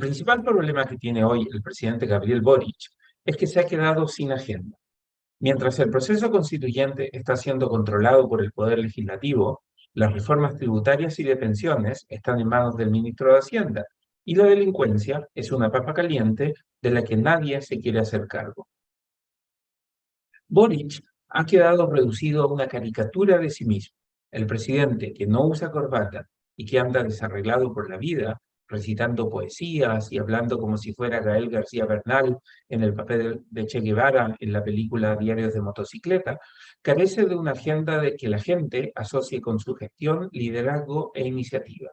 principal problema que tiene hoy el presidente Gabriel Boric es que se ha quedado sin agenda. Mientras el proceso constituyente está siendo controlado por el Poder Legislativo, las reformas tributarias y de pensiones están en manos del ministro de Hacienda y la delincuencia es una papa caliente de la que nadie se quiere hacer cargo. Boric ha quedado reducido a una caricatura de sí mismo. El presidente que no usa corbata y que anda desarreglado por la vida, recitando poesías y hablando como si fuera Gael García Bernal en el papel de Che Guevara en la película Diarios de motocicleta, carece de una agenda de que la gente asocie con su gestión, liderazgo e iniciativa.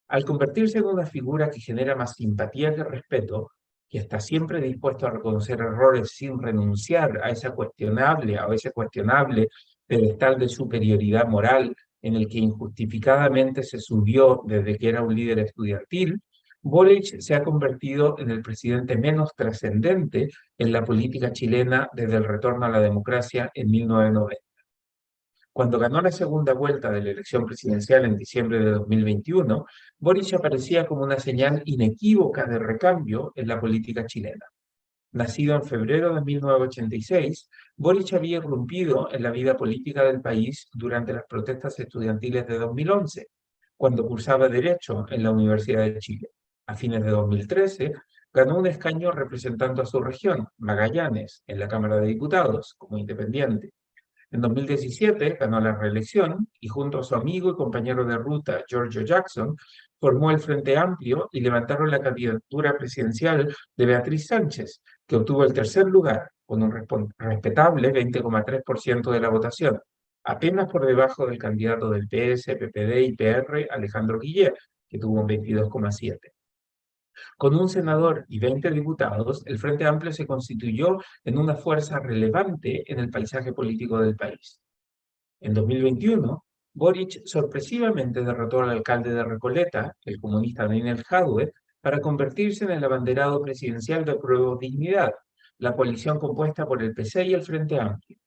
Al convertirse en una figura que genera más simpatía que respeto, que está siempre dispuesto a reconocer errores sin renunciar a esa cuestionable, a ese cuestionable pedestal de superioridad moral en el que injustificadamente se subió desde que era un líder estudiantil, Boric se ha convertido en el presidente menos trascendente en la política chilena desde el retorno a la democracia en 1990. Cuando ganó la segunda vuelta de la elección presidencial en diciembre de 2021, Boric aparecía como una señal inequívoca de recambio en la política chilena. Nacido en febrero de 1986, Boric había irrumpido en la vida política del país durante las protestas estudiantiles de 2011, cuando cursaba Derecho en la Universidad de Chile. A fines de 2013, ganó un escaño representando a su región, Magallanes, en la Cámara de Diputados, como independiente. En 2017 ganó la reelección y junto a su amigo y compañero de ruta, Giorgio Jackson, formó el Frente Amplio y levantaron la candidatura presidencial de Beatriz Sánchez, que obtuvo el tercer lugar con un respetable 20,3% de la votación, apenas por debajo del candidato del PS, PPD y PR, Alejandro Guillet, que tuvo un 22,7%. Con un senador y 20 diputados, el Frente Amplio se constituyó en una fuerza relevante en el paisaje político del país. En 2021, Boric sorpresivamente derrotó al alcalde de Recoleta, el comunista Daniel Jadwe, para convertirse en el abanderado presidencial de Apruebo Dignidad, la coalición compuesta por el PC y el Frente Amplio.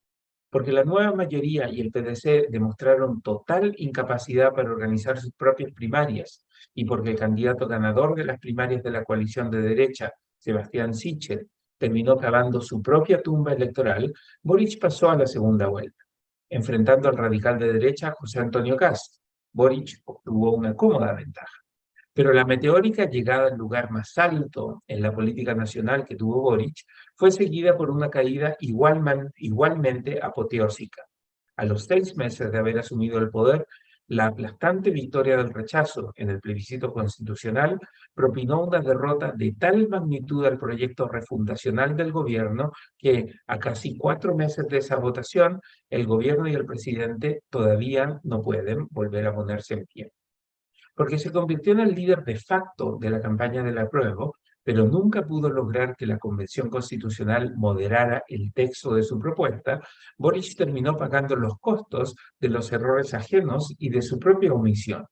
Porque la nueva mayoría y el PDC demostraron total incapacidad para organizar sus propias primarias y porque el candidato ganador de las primarias de la coalición de derecha, Sebastián Sichel, terminó cavando su propia tumba electoral, Boric pasó a la segunda vuelta, enfrentando al radical de derecha José Antonio Kast. Boric obtuvo una cómoda ventaja. Pero la meteórica llegada al lugar más alto en la política nacional que tuvo Boric fue seguida por una caída igualmente apoteósica. A los 6 meses de haber asumido el poder, la aplastante victoria del rechazo en el plebiscito constitucional propinó una derrota de tal magnitud al proyecto refundacional del gobierno que, a casi 4 meses de esa votación, el gobierno y el presidente todavía no pueden volver a ponerse en pie. Porque se convirtió en el líder de facto de la campaña del apruebo, pero nunca pudo lograr que la Convención Constitucional moderara el texto de su propuesta, Boric terminó pagando los costos de los errores ajenos y de su propia omisión.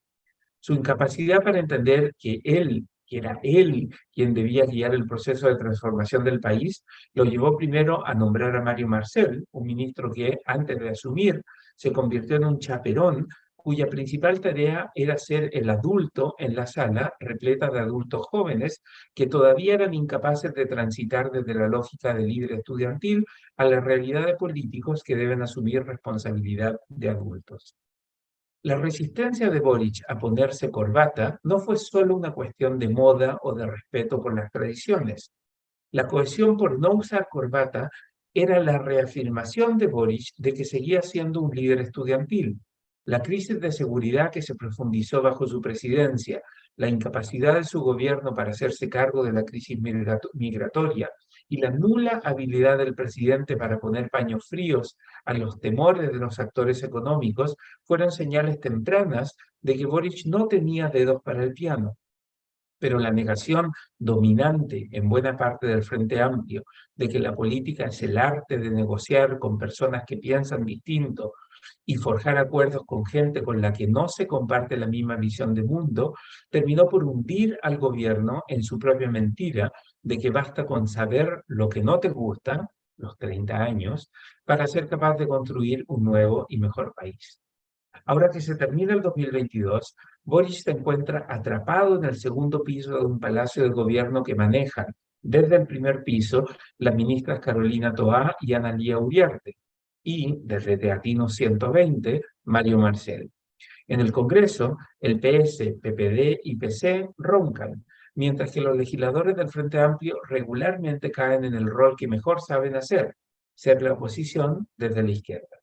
Su incapacidad para entender que era él quien debía guiar el proceso de transformación del país, lo llevó primero a nombrar a Mario Marcel, un ministro que, antes de asumir, se convirtió en un chaperón cuya principal tarea era ser el adulto en la sala repleta de adultos jóvenes que todavía eran incapaces de transitar desde la lógica del líder estudiantil a la realidad de políticos que deben asumir responsabilidad de adultos. La resistencia de Boric a ponerse corbata no fue solo una cuestión de moda o de respeto por las tradiciones. La cohesión por no usar corbata era la reafirmación de Boric de que seguía siendo un líder estudiantil. La crisis de seguridad que se profundizó bajo su presidencia, la incapacidad de su gobierno para hacerse cargo de la crisis migratoria y la nula habilidad del presidente para poner paños fríos a los temores de los actores económicos fueron señales tempranas de que Boric no tenía dedos para el piano. Pero la negación dominante en buena parte del Frente Amplio de que la política es el arte de negociar con personas que piensan distinto y forjar acuerdos con gente con la que no se comparte la misma visión de mundo, terminó por hundir al gobierno en su propia mentira de que basta con saber lo que no te gusta, los 30 años, para ser capaz de construir un nuevo y mejor país. Ahora que se termina el 2022, Boric se encuentra atrapado en el segundo piso de un palacio de gobierno que manejan desde el primer piso las ministras Carolina Toá y Analía Uriarte, y desde Teatino 120, Mario Marcel. En el Congreso, el PS, PPD y PC roncan, mientras que los legisladores del Frente Amplio regularmente caen en el rol que mejor saben hacer, ser la oposición desde la izquierda.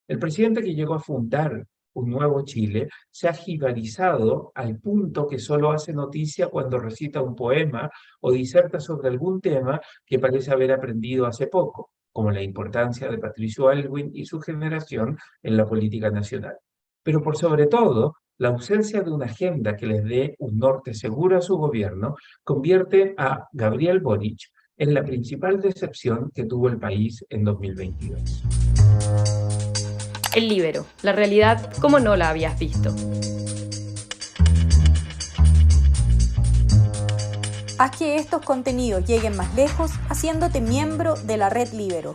El presidente que llegó a fundar un nuevo Chile se ha jibarizado al punto que solo hace noticia cuando recita un poema o diserta sobre algún tema que parece haber aprendido hace poco, como la importancia de Patricio Aylwin y su generación en la política nacional. Pero por sobre todo, la ausencia de una agenda que les dé un norte seguro a su gobierno convierte a Gabriel Boric en la principal decepción que tuvo el país en 2022. El Líbero, la realidad como no la habías visto. Haz que estos contenidos lleguen más lejos haciéndote miembro de la Red Líbero.